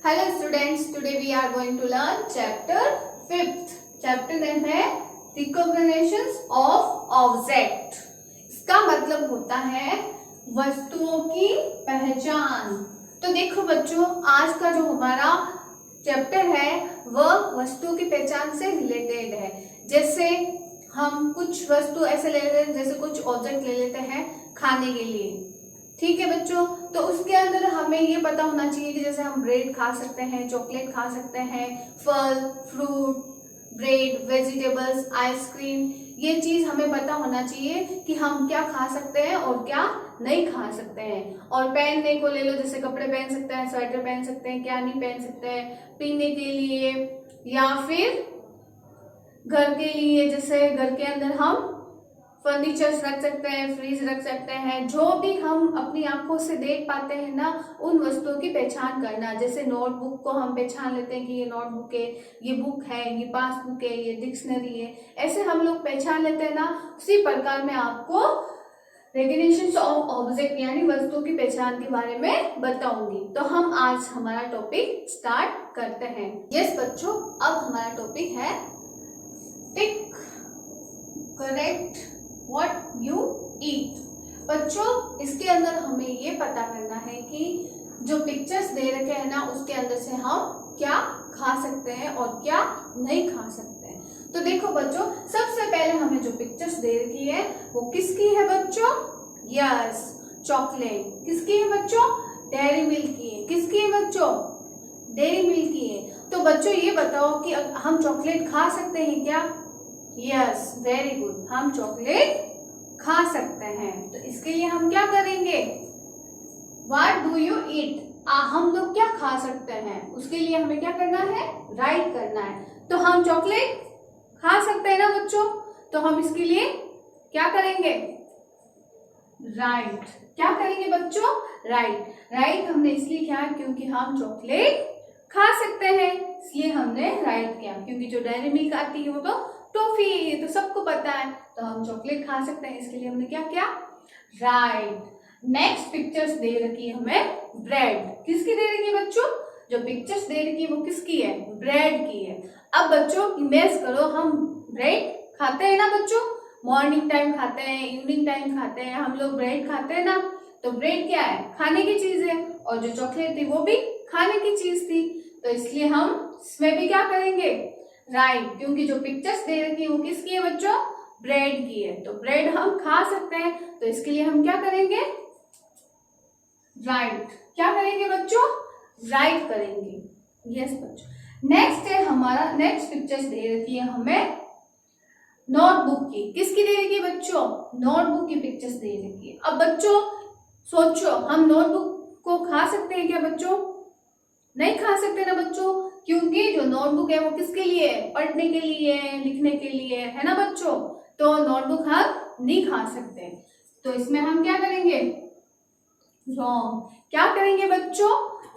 Hello students, today we are going to learn chapter 5th. Chapter name है Recognitions of Object. इसका मतलब होता है वस्तुओं की पहचान। तो देखो बच्चों, आज का जो हमारा चैप्टर है वह वस्तुओं की पहचान से रिलेटेड है। जैसे हम कुछ वस्तु ऐसे ले लेते हैं, जैसे कुछ ऑब्जेक्ट ले लेते हैं खाने के लिए, ठीक है बच्चों। तो उसके अंदर हमें ये पता होना चाहिए कि जैसे हम ब्रेड खा सकते हैं, चॉकलेट खा सकते हैं, फल, फ्रूट, ब्रेड, वेजिटेबल्स, आइसक्रीम, ये चीज हमें पता होना चाहिए कि हम क्या खा सकते हैं और क्या नहीं खा सकते हैं। और पहनने को ले लो, जैसे कपड़े पहन सकते हैं, स्वेटर पहन सकते हैं, क्या नहीं पहन सकते हैं, पीने के लिए या फिर घर के लिए, जैसे घर के अंदर हम फर्नीचर्स रख सकते हैं, फ्रिज रख सकते हैं। जो भी हम अपनी आंखों से देख पाते हैं ना, उन वस्तुओं की पहचान करना। जैसे नोटबुक को हम पहचान लेते हैं कि ये नोटबुक है, ये बुक है, ये पासबुक है, ये डिक्शनरी है, ऐसे हम लोग पहचान लेते हैं ना। उसी प्रकार मैं आपको रेकग्निशंस ऑफ ऑब्जेक्ट यानी वस्तुओं की पहचान के बारे में बताऊंगी। तो हम आज हमारा टॉपिक स्टार्ट करते हैं। यस बच्चों, अब हमारा टॉपिक है टिक करेक्ट What you eat। बच्चों, इसके अंदर हमें ये पता करना है कि जो पिक्चर्स दे रखे हैं ना, उसके अंदर से हम क्या खा सकते हैं और क्या नहीं खा सकते हैं। तो देखो बच्चों, सबसे पहले हमें जो पिक्चर्स दे रखी है वो किसकी है बच्चों? Yes, chocolate. किसकी है बच्चों? डेयरी मिल्क की है। किसकी है बच्चों? डेयरी मिल्क की है। तो बच्चों ये बताओ कि हम चॉकलेट खा सकते हैं क्या? यस, वेरी गुड, हम चॉकलेट खा सकते हैं। तो इसके लिए हम क्या करेंगे? What do you eat? हम लोग क्या खा सकते हैं, उसके लिए हमें क्या करना है? राइट करना है। तो हम चॉकलेट खा सकते हैं ना बच्चों, तो हम इसके लिए क्या करेंगे? राइट। क्या करेंगे बच्चों? राइट। राइट हमने इसलिए किया क्योंकि हम चॉकलेट खा सकते हैं, इसलिए हमने राइट किया। क्योंकि जो डेयरी मिल्क आती है वो तो टॉफी, ये तो सबको पता है, तो हम चॉकलेट खा सकते हैं, इसके लिए हमने क्या किया? राइट। नेक्स्ट पिक्चर्स दे रखी है हमें ब्रेड। किसकी दे रखी है बच्चों? जो पिक्चर्स दे रखी है वो किसकी है? ब्रेड की है। अब बच्चों इमेज करो, हम ब्रेड खाते हैं ना बच्चों, मॉर्निंग टाइम खाते हैं, इवनिंग टाइम खाते हैं, हम लोग ब्रेड खाते हैं ना। तो ब्रेड क्या है? खाने की चीज है, और जो चॉकलेट थी वो भी खाने की चीज थी। तो इसलिए हम इसमें भी क्या करेंगे? राइट, क्योंकि जो पिक्चर्स दे रखी है वो किसकी है बच्चों? ब्रेड की है। तो ब्रेड हम खा सकते हैं, तो इसके लिए हम क्या करेंगे? राइट। क्या करेंगे बच्चों? राइट करेंगे। यस बच्चों। नेक्स्ट है हमारा, नेक्स्ट पिक्चर्स दे रखी है हमें नोटबुक की। किसकी दे रखी है बच्चों? नोटबुक की पिक्चर्स दे रखी है। अब बच्चों सोचो, हम नोटबुक को खा सकते हैं क्या बच्चों? नहीं खा सकते ना बच्चों, क्योंकि जो नोटबुक है वो किसके लिए है? पढ़ने के लिए, लिखने के लिए, है ना बच्चों। तो नोटबुक हम नहीं खा सकते, तो इसमें हम क्या करेंगे? रॉन्ग। क्या करेंगे बच्चों?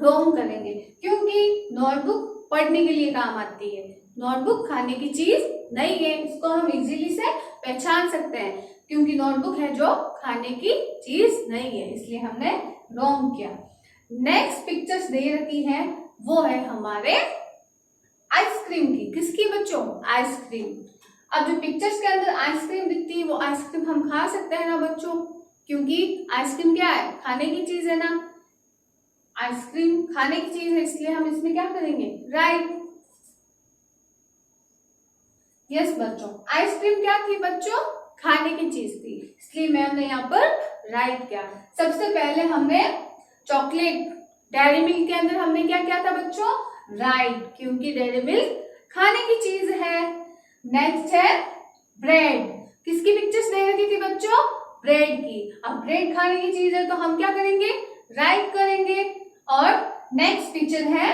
रॉन्ग करेंगे, क्योंकि नोटबुक पढ़ने के लिए काम आती है, नोटबुक खाने की चीज नहीं है। इसको हम इजीली से पहचान सकते हैं, क्योंकि नोटबुक है जो खाने की चीज नहीं है, इसलिए हमने रॉन्ग किया। नेक्स्ट पिक्चर्स दे रखी है वो है हमारे आइसक्रीम की। किसकी बच्चों? आइसक्रीम। अब जो पिक्चर्स के अंदर आइसक्रीम दिखती है वो आइसक्रीम हम खा सकते हैं ना बच्चों, क्योंकि आइसक्रीम क्या है? खाने की चीज है ना। आइसक्रीम खाने की चीज है, इसलिए हम इसमें क्या करेंगे? राइट। यस बच्चों, आइसक्रीम क्या थी बच्चों? खाने की चीज थी, इसलिए मैम ने यहाँ पर राइट किया। सबसे पहले हमने चॉकलेट, डेयरी मिल्क के अंदर हमने क्या किया था बच्चों? राइट, क्योंकि डेयरी मिल्क खाने की चीज है। नेक्स्ट है ब्रेड। किसकी पिक्चर्स दे रखी थी बच्चों? ब्रेड की। अब ब्रेड खाने की चीज है, तो हम क्या करेंगे? राइट करेंगे। और नेक्स्ट पिक्चर है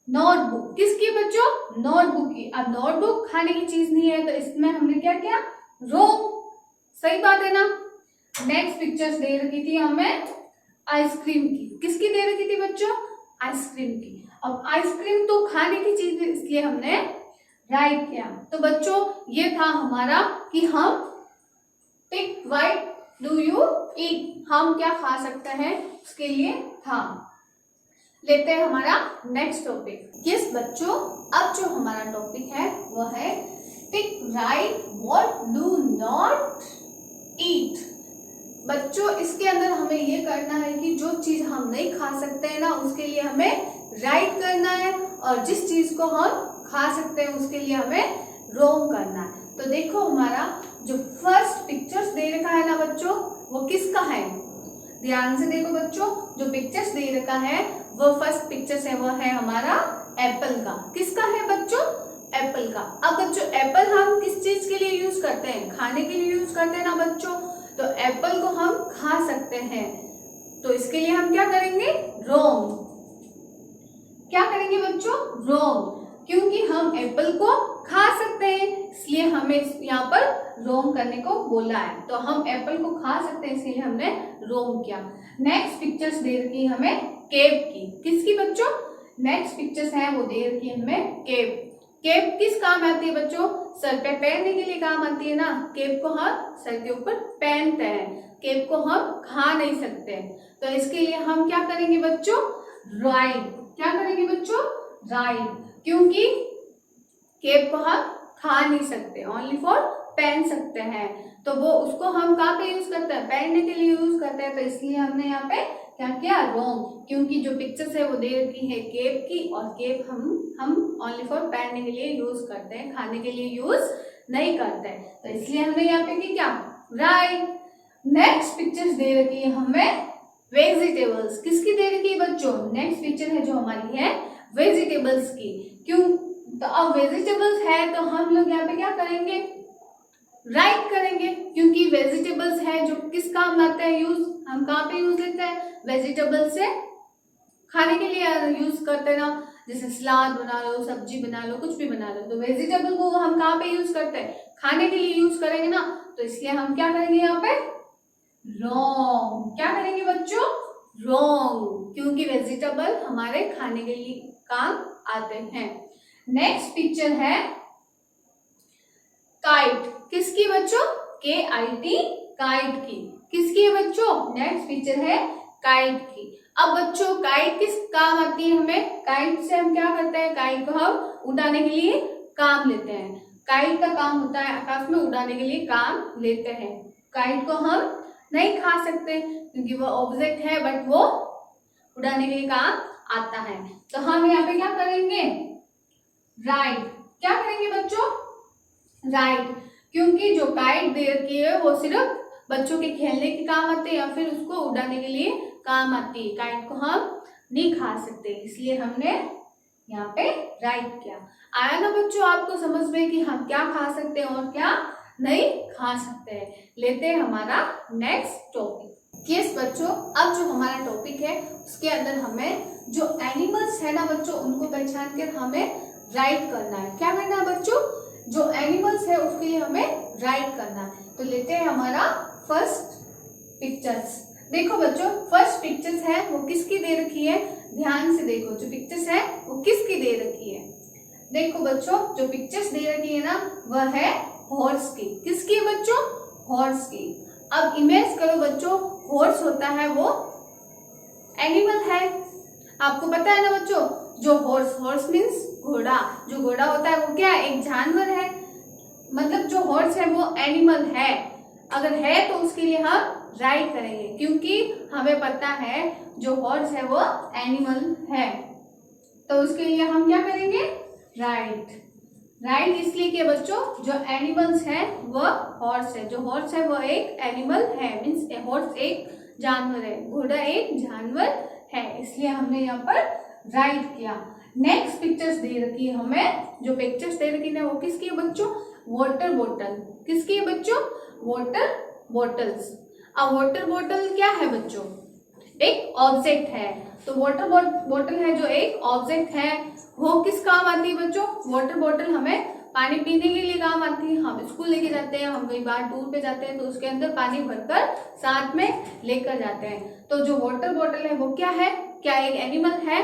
नोटबुक। किसकी बच्चों? नोटबुक की। अब नोटबुक खाने की चीज नहीं है, तो इसमें हमने क्या किया? रॉन्ग। सही बात है ना। नेक्स्ट पिक्चर्स दे रखी थी हमें आइसक्रीम की। किसकी दे रखी थी बच्चों? आइसक्रीम की। अब आइसक्रीम तो खाने की चीज है, इसलिए हमने राइट किया। तो बच्चों ये था हमारा कि हम टिक व्हाट डू यू ईट, हम क्या खा सकते हैं, उसके लिए था। लेते हैं हमारा नेक्स्ट टॉपिक। यस बच्चों, अब जो हमारा टॉपिक है वो है टिक right what do not eat. बच्चों इसके अंदर हमें ये करना है कि जो चीज हम नहीं खा सकते हैं ना उसके लिए हमें राइट करना है, और जिस चीज को हम खा सकते हैं उसके लिए हमें रॉन्ग करना है। तो देखो हमारा जो फर्स्ट पिक्चर्स दे रखा है ना बच्चों, वो किसका है? ध्यान से देखो बच्चों, जो पिक्चर्स दे रखा है वो फर्स्ट पिक्चर्स है वो है हमारा एप्पल का। किसका है बच्चों? एप्पल का। अब बच्चों एप्पल हम किस चीज के लिए यूज करते हैं? खाने के लिए यूज करते हैं ना बच्चों। तो एप्पल को हम खा सकते हैं, तो इसके लिए हम क्या करेंगे? रॉन्ग। क्या करेंगे बच्चों? रॉन्ग, क्योंकि हम एप्पल को खा सकते हैं इसलिए हमें यहाँ पर रॉन्ग करने को बोला है। तो हम एप्पल को खा सकते हैं इसलिए हमने रॉन्ग किया। नेक्स्ट पिक्चर्स दे रखी है हमें केप की। किसकी बच्चों? नेक्स्ट पिक्चर्स है वो दे रखी है हमें केप। केप किस काम आती है बच्चों? सर पे पहनने के लिए काम आती है ना। केप को हम सर के ऊपर पहनते हैं, केप को हम खा नहीं सकते। तो इसके लिए हम क्या करेंगे बच्चों? राइट। क्या करेंगे बच्चों? राइट, क्योंकि केप को हम खा नहीं सकते, ओनली फॉर पहन सकते हैं। तो वो उसको हम कहाँ पे यूज करते हैं? पहनने के लिए यूज करते हैं। तो इसलिए हमने यहाँ पे क्या किया? रॉन्ग, क्योंकि जो पिक्चर्स है वो दे रखी है केप की, और केप हम ओनली फॉर पहनने के लिए यूज करते हैं, खाने के लिए यूज नहीं करते हैं। तो इसलिए हमने यहाँ पे की क्या? राइट। नेक्स्ट पिक्चर्स दे रखी है हमें वेजिटेबल्स। किसकी दे रखी है बच्चों? नेक्स्ट पिक्चर है जो हमारी है वेजिटेबल्स की। क्यों? तो अब वेजिटेबल्स है तो हम लोग यहाँ पे क्या करेंगे? राइट करेंगे, क्योंकि वेजिटेबल्स है जो किस काम आते हैं यूज? हम कहाँ पे यूज लेते हैं? वेजिटेबल्स से खाने के लिए यूज करते हैं ना, जैसे सलाद बना लो, सब्जी बना लो, कुछ भी बना लो। तो वेजिटेबल को हम कहाँ पे यूज करते हैं? खाने के लिए यूज करेंगे ना। तो इसलिए हम क्या करेंगे यहाँ पे? रॉन्ग। क्या करेंगे बच्चों? रॉन्ग, क्योंकि वेजिटेबल हमारे खाने के लिए काम आते हैं। नेक्स्ट पिक्चर है काइट। किसकी बच्चों? KIT, काइट की। किसकी है बच्चों? नेक्स्ट पिक्चर है काइट की। अब बच्चों काइट किस काम आती है हमें? काइट से हम क्या करते हैं? काइट को हम उड़ाने के लिए काम लेते हैं। काइट का काम होता है आकाश में उड़ाने के लिए काम लेते हैं। काइट को हम नहीं खा सकते क्योंकि वो ऑब्जेक्ट है, बट वो उड़ाने के लिए काम आता है। तो हम यहाँ पे क्या करेंगे? राइट। क्या करेंगे बच्चों? राइट, क्योंकि जो काइट दे रखी है वो सिर्फ बच्चों के खेलने के काम आते हैं या फिर उसको उड़ाने के लिए काम आती है। काइट को हम नहीं खा सकते, इसलिए हमने यहाँ पे राइट किया। आया ना बच्चों आपको समझ में कि हम क्या खा सकते हैं और क्या नहीं खा सकते हैं। लेते हैं हमारा नेक्स्ट टॉपिक। यस बच्चों, अब जो हमारा टॉपिक है उसके अंदर हमें जो एनिमल्स है ना बच्चों उनको पहचान कर हमें राइट करना है। क्या करना है बच्चों? जो एनिमल्स है उसके लिए हमें राइट करना है। तो लेते हैं हमारा फर्स्ट पिक्चर्स। देखो बच्चों फर्स्ट पिक्चर्स है वो किसकी दे रखी है? ध्यान से देखो, जो पिक्चर्स है वो किसकी दे रखी है? देखो बच्चों जो पिक्चर्स दे रखी है ना वह है हॉर्स की। किसकी है बच्चों? हॉर्स की। अब इमेज करो बच्चों, हॉर्स होता है वो एनिमल है, आपको पता है ना बच्चों। जो हॉर्स मीन्स घोड़ा। जो घोड़ा होता है वो क्या है? एक जानवर है। मतलब जो हॉर्स है वो एनिमल है। अगर है तो उसके लिए हम राइट करेंगे, क्योंकि हमें पता है जो हॉर्स है वो एनिमल है। तो उसके लिए हम क्या करेंगे? राइट। राइट इसलिए कि बच्चों जो एनिमल्स है वह हॉर्स है। जो हॉर्स है वो एक एनिमल है, मीन्स हॉर्स एक जानवर है, घोड़ा एक जानवर है, इसलिए हमने यहाँ पर राइट किया। नेक्स्ट पिक्चर्स दे रखी है हमें, जो पिक्चर्स दे रखी है वो किसकी है बच्चों? Water bottle. किसकी है बच्चों? Water bottles. अब वाटर बॉटल क्या है बच्चों? एक ऑब्जेक्ट है। तो वाटर बॉटल है जो एक ऑब्जेक्ट है, वो किस काम आती है बच्चों? वाटर बॉटल हमें पानी पीने के लिए काम आती है। हम स्कूल लेके जाते हैं, हम कई बार टूर पे जाते हैं तो उसके अंदर पानी भरकर साथ में लेकर जाते हैं। तो जो वाटर बॉटल है वो क्या है? क्या एक एनिमल है?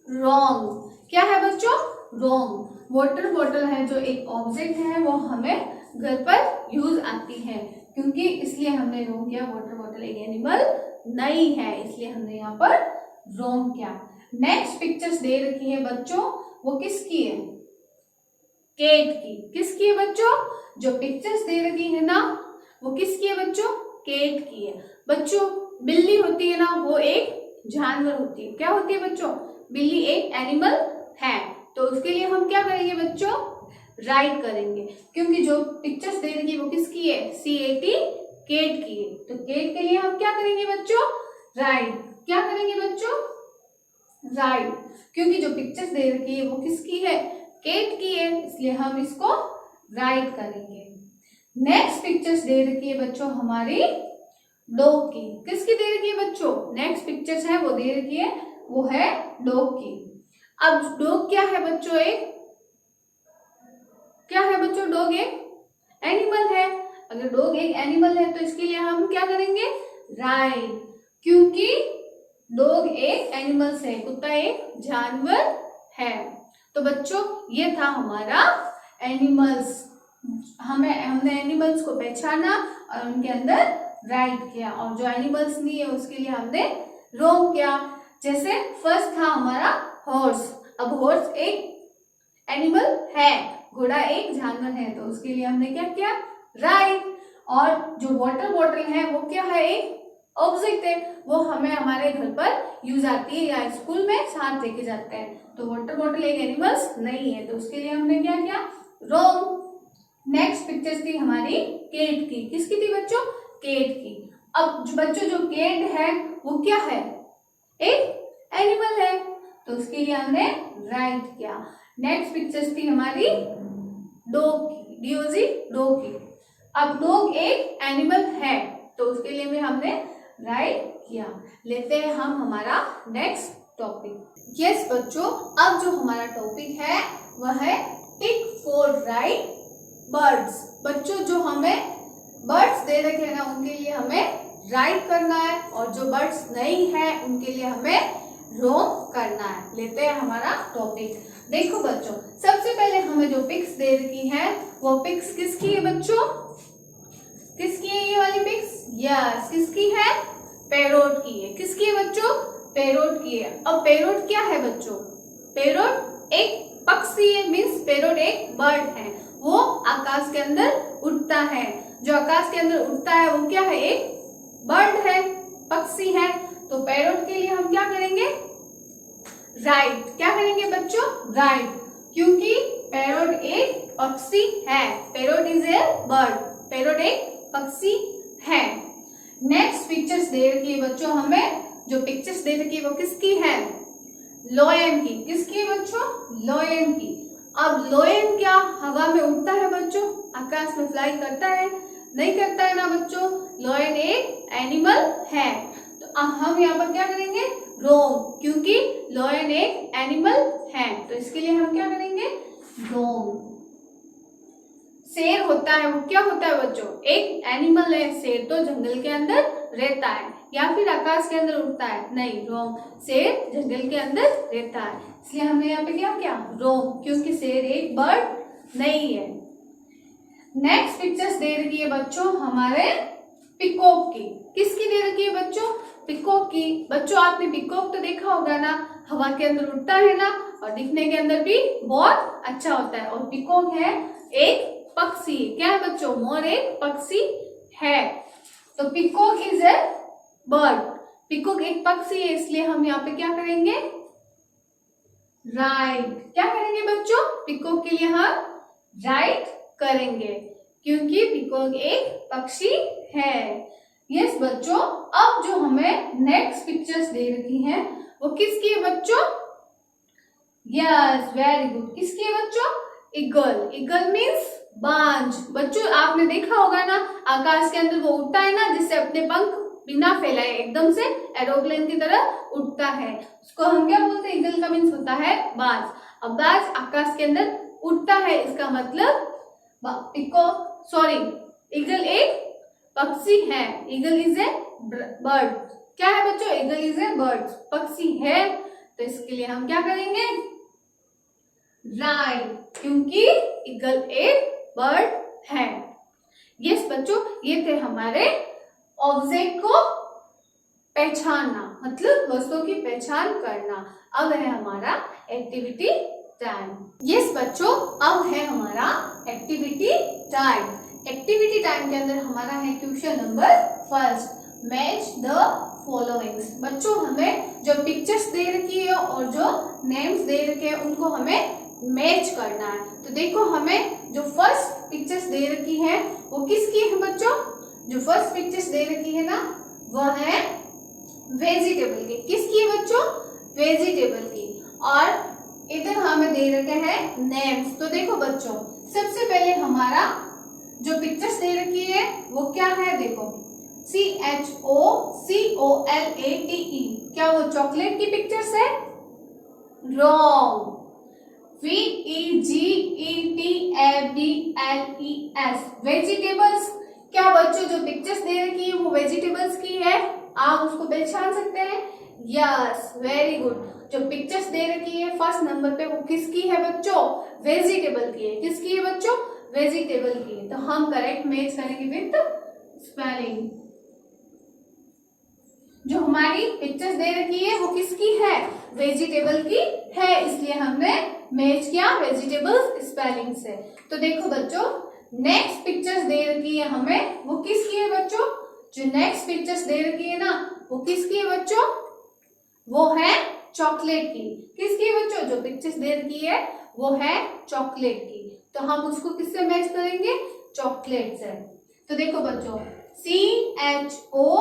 रॉन्ग। क्या है बच्चों? रॉन्ग। वाटर बॉटल है जो एक ऑब्जेक्ट है, वो हमें घर पर यूज आती है, क्योंकि इसलिए हमने रॉन्ग किया। वाटर बॉटल एक एनिमल नहीं है, इसलिए हमने यहाँ पर रॉन्ग किया। नेक्स्ट पिक्चर्स दे रखी है बच्चों, वो किसकी है? केट की। किसकी है बच्चों? जो पिक्चर्स दे रखी है ना, वो किसकी है बच्चों? केट की है। बच्चों बिल्ली होती है ना, वो एक जानवर होती है। क्या होती है बच्चों? बिल्ली एक एनिमल है। तो उसके लिए हम क्या करेंगे बच्चों? राइट करेंगे, क्योंकि जो पिक्चर्स दे रखी है वो किसकी है? CAT, केट की है। तो केट के लिए हम क्या करेंगे बच्चों? राइट। क्या करेंगे बच्चों? राइट, क्योंकि जो पिक्चर्स दे रखी है वो किसकी है? केट की है, इसलिए हम इसको राइट करेंगे। नेक्स्ट पिक्चर्स दे रखी है बच्चों हमारी डॉग की। किसकी दे रखी है बच्चों? नेक्स्ट पिक्चर्स है वो दे रखी है, वो है डॉग की। अब डॉग क्या है बच्चों? एक क्या है बच्चों? डॉग एक एनिमल है। अगर डॉग एक एनिमल है तो इसके लिए हम क्या करेंगे? राइट, क्योंकि डॉग एक एनिमल्स है, कुत्ता एक जानवर है। तो बच्चों ये था हमारा एनिमल्स। हमने एनिमल्स को पहचाना और उनके अंदर राइट किया, और जो एनिमल्स नहीं है उसके लिए हमने रॉन्ग किया। जैसे फर्स्ट था हमारा हॉर्स। अब हॉर्स एक एनिमल है, घोड़ा एक जानवर है, तो उसके लिए हमने क्या किया? राइट। और जो वाटर बॉटल है वो क्या है? एक ऑब्जेक्ट है, वो हमें हमारे घर पर यूज आती है या स्कूल में साथ लेके जाते हैं। तो वाटर बॉटल एक एनिमल्स नहीं है, तो उसके लिए हमने क्या किया? रॉन्ग। नेक्स्ट पिक्चर थी हमारी केट की। किसकी थी बच्चों? केट की। अब बच्चों जो केट है वो क्या है? एक एनिमल है, तो उसके लिए हमने राइट किया। नेक्स्ट पिक्चर थी हमारी डॉग की, DOG, डॉग की। अब डॉग एक एनिमल है, तो उसके लिए भी हमने राइट किया। लेते हैं हम हमारा नेक्स्ट टॉपिक। यस बच्चों, अब जो हमारा टॉपिक है वह है टिक फॉर राइट बर्ड्स। बच्चों जो हमें बर्ड्स दे रखे हैं ना, उनके लिए हमें राइट करना है, और जो बर्ड्स नहीं है उनके लिए हमें रॉन्ग करना है। लेते हैं हमारा टॉपिक। देखो बच्चों, सबसे पहले हमें जो पिक्स दे रखी है वो पिक्स किसकी है बच्चों? किसकी है ये वाली पिक्स? यस, किसकी है? पैरोट की है। किसकी है बच्चों? पैरोट की है। अब पैरोट क्या है बच्चों? पैरोट एक पक्षी है, मीन्स पैरोट एक बर्ड है। वो आकाश के अंदर उड़ता है। जो आकाश के अंदर उड़ता है वो क्या है? एक बर्ड है, पक्षी है। तो पैरोट के लिए हम क्या करेंगे? राइट। क्या करेंगे बच्चों? राइट, क्योंकि पैरोट एक पक्षी है। Parrot is a bird. Parrot एक पक्षी है। नेक्स्ट पिक्चर्स दे रखी है बच्चों हमें। जो पिक्चर्स दे रखी है वो किसकी है? लायन की। किसकी है बच्चों? लायन की। अब लायन क्या हवा में उड़ता है बच्चों? आकाश में फ्लाई करता है? नहीं करता है ना बच्चों। लायन एक एनिमल है, तो अब हम यहाँ पर क्या करेंगे? रॉन्ग, क्योंकि लायन एक एनिमल है, तो इसके लिए हम क्या करेंगे? रॉन्ग। शेर होता है, वो क्या होता है बच्चों? एक एनिमल है। शेर तो जंगल के अंदर रहता है, या फिर आकाश के अंदर उड़ता है? नहीं, रॉन्ग। शेर जंगल के अंदर रहता है, इसलिए हमने यहाँ पे क्या किया? रॉन्ग, क्योंकि शेर एक बर्ड नहीं है। नेक्स्ट पिक्चर्स दे रखी है बच्चों हमारे पिकॉक की। किसकी दे रखी है बच्चों? पिकॉक की। बच्चों आपने पिकॉक तो देखा होगा ना, हवा के अंदर उड़ता है ना, और दिखने के अंदर भी बहुत अच्छा होता है। और पिकॉक है एक पक्षी। क्या है बच्चों? मोर एक पक्षी है। तो peacock is a bird. Peacock एक पक्षी है, इसलिए हम यहाँ पे क्या करेंगे? राइट। क्या करेंगे बच्चों? पिकॉक के लिए हम राइट करेंगे, क्योंकि पिकॉक एक पक्षी है। यस बच्चों, अब जो हमें नेक्स्ट पिक्चर्स दे रखी हैं वो किसकी है बच्चों? Yes, very good. किसकी है बच्चों? ईगल। ईगल मीन्स बाज। बच्चों आपने देखा होगा ना, आकाश के अंदर वो उड़ता है ना, जिससे अपने पंख बिना फैलाए एकदम से एरोप्लेन की तरह उड़ता है, उसको हम क्या बोलते हैं? ईगल का मीन्स होता है बाज। अब बाज आकाश के अंदर उड़ता है, इसका मतलब ईगल एक पक्षी है। Eagle is a bird. क्या है बच्चों? ईगल इज ए बर्ड, पक्षी है। तो इसके लिए हम क्या करेंगे? राइट, क्योंकि ईगल एक बर्ड है। यस बच्चों, ये थे हमारे ऑब्जेक्ट को पहचानना, मतलब वस्तुओं की पहचान करना। अब है हमारा एक्टिविटी टाइम। यस बच्चों, अब है हमारा एक्टिविटी टाइम। एक्टिविटी टाइम के अंदर हमारा है question number first, match the followings. बच्चों हमें जो पिक्चर्स दे रखी है और जो नेम्स दे रखे हैं उनको हमें मैच करना है। तो देखो हमें जो फर्स्ट पिक्चर्स दे रखी है वो किसकी है बच्चों? जो फर्स्ट पिक्चर्स दे रखी है ना वह है वेजिटेबल की। किसकी है बच्चों? वेजिटेबल की। और इधर हमें दे रखे हैं नेम्स। तो देखो बच्चों सबसे पहले हमारा जो पिक्चर्स दे रखी है वो क्या है? देखो CHOCOLATE, क्या वो चॉकलेट की पिक्चर्स है? रॉन्ग। VEGETABLES, vegetables. क्या बच्चों जो पिक्चर्स दे रखी है वो वेजिटेबल्स की है? आप उसको पहचान सकते हैं? Yes, very good. जो पिक्चर्स दे रखी है फर्स्ट नंबर पे वो किसकी है बच्चों? वेजिटेबल की है। किसकी है बच्चों? वेजिटेबल की है। तो हम करेक्ट मैच करेंगे विद स्पेलिंग। जो हमारी पिक्चर्स दे रखी है वो किसकी है? वेजिटेबल की है, इसलिए हमने मैच किया वेजिटेबल स्पेलिंग से। तो देखो बच्चों नेक्स्ट पिक्चर्स दे रखी है हमें, वो किसकी है बच्चों? जो नेक्स्ट पिक्चर्स दे रखी है ना वो किसकी है बच्चों? वो है चॉकलेट की। किसकी है बच्चों? जो पिक्चर्स दे रखी है वो है चॉकलेट की। तो हम उसको किससे मैच करेंगे? चॉकलेट से। तो देखो बच्चों CHOCOLATE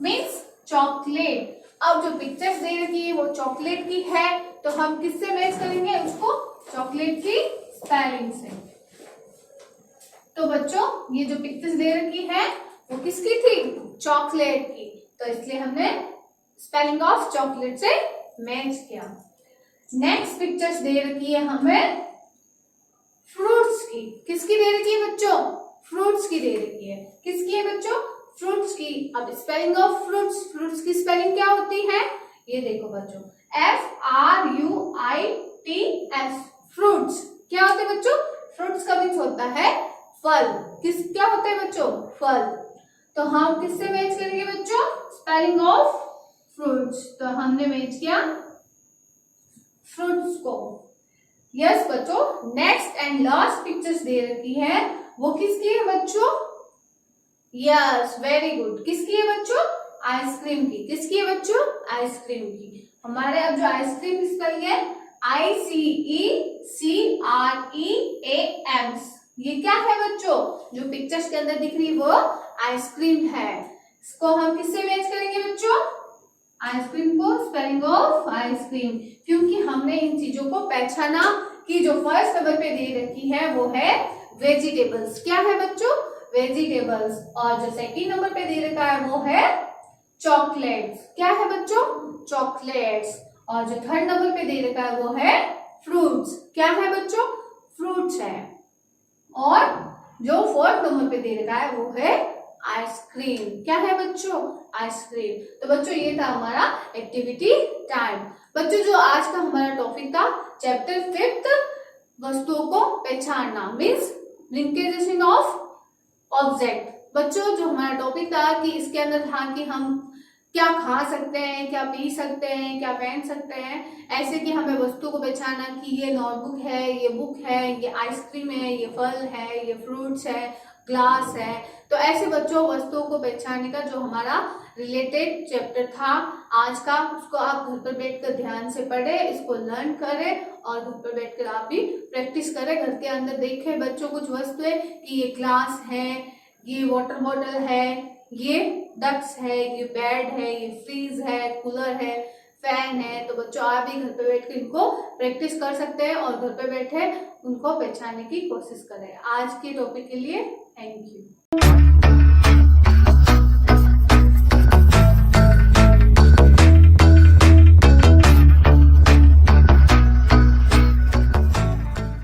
मीन्स चॉकलेट। अब जो पिक्चर्स दे रखी है वो चॉकलेट की है, तो हम किससे मैच करेंगे उसको? चॉकलेट की स्पेलिंग से। तो बच्चों ये जो पिक्चर्स दे रखी है वो किसकी थी? चॉकलेट की। तो इसलिए हमने स्पेलिंग ऑफ चॉकलेट से मैच किया। नेक्स्ट पिक्चर्स दे रखी है हमें फ्रूट्स की। किसकी दे रखी है बच्चों? फ्रूट्स की दे रखी है। किसकी है बच्चों? फ्रूट्स की। अब स्पेलिंग ऑफ फ्रूट्स, फ्रूट्स की स्पेलिंग क्या होती है? ये देखो बच्चों FRUITS, फ्रूट्स। क्या होते हैं बच्चों? फ्रूट्स का मीन्स होता है फल। क्या होता है बच्चों? फल। तो हम किससे मैच करेंगे बच्चों? Spelling of fruits. तो हमने मैच किया फ्रूट्स को। यस बच्चों, नेक्स्ट एंड लास्ट पिक्चर्स दे रखी है वो किसकी है बच्चों? Yes, very good. किसकी है बच्चों? आइसक्रीम की। किसकी है बच्चों? आइसक्रीम की। हमारे अब जो आइसक्रीम की स्पेलिंग है ICECREAMS। ये क्या है बच्चों? जो पिक्चर्स के अंदर दिख रही वो आइसक्रीम है। इसको हम किससे मैच करेंगे बच्चों? आइसक्रीम को स्पेलिंग ऑफ आइसक्रीम, क्योंकि हमने इन चीजों को पहचाना कि जो फर्स्ट नंबर पे दे रखी है वो है वेजिटेबल्स। क्या है बच्चों? वेजिटेबल्स। और जो सेकंड नंबर पे दे रखा है वो है चॉकलेट्स। क्या है बच्चों? चॉकलेट्स। और जो थर्ड नंबर पे दे रखा है वो है फ्रूट्स। क्या है बच्चों? फ्रूट्स है। और जो फोर्थ नंबर पे दे रखा है वो है आइसक्रीम। क्या है बच्चों? आइसक्रीम। तो बच्चों ये था हमारा एक्टिविटी टाइम। बच्चों जो आज का हमारा टॉपिक था चैप्टर 5 वस्तुओं को पहचानना मीन्स लिंकेजेशन ऑफ ऑब्जेक्ट। बच्चों जो हमारा टॉपिक था कि इसके अंदर था कि हम क्या खा सकते हैं, क्या पी सकते हैं, क्या पहन सकते हैं, ऐसे कि हमें वस्तु को पहचाना कि ये नोटबुक है, ये बुक है, ये आइसक्रीम है, ये फल है, ये फ्रूट्स है, ग्लास है। तो ऐसे बच्चों वस्तुओं को पहचानने का जो हमारा रिलेटेड चैप्टर था आज का, उसको आप घर पर बैठकर ध्यान से पढ़े, इसको लर्न करें और घर पर बैठकर आप भी प्रैक्टिस करें। घर के अंदर देखें बच्चों कुछ वस्तुएं कि ये ग्लास है, ये वाटर बॉटल है, ये डक्स है, ये बेड है, ये फ्रीज है, कूलर है, फैन है। तो बच्चों आप भी घर पे बैठ कर इनको प्रैक्टिस कर सकते हैं और घर पे बैठे उनको पहचानने की कोशिश करें। आज के टॉपिक के लिए थैंक यू।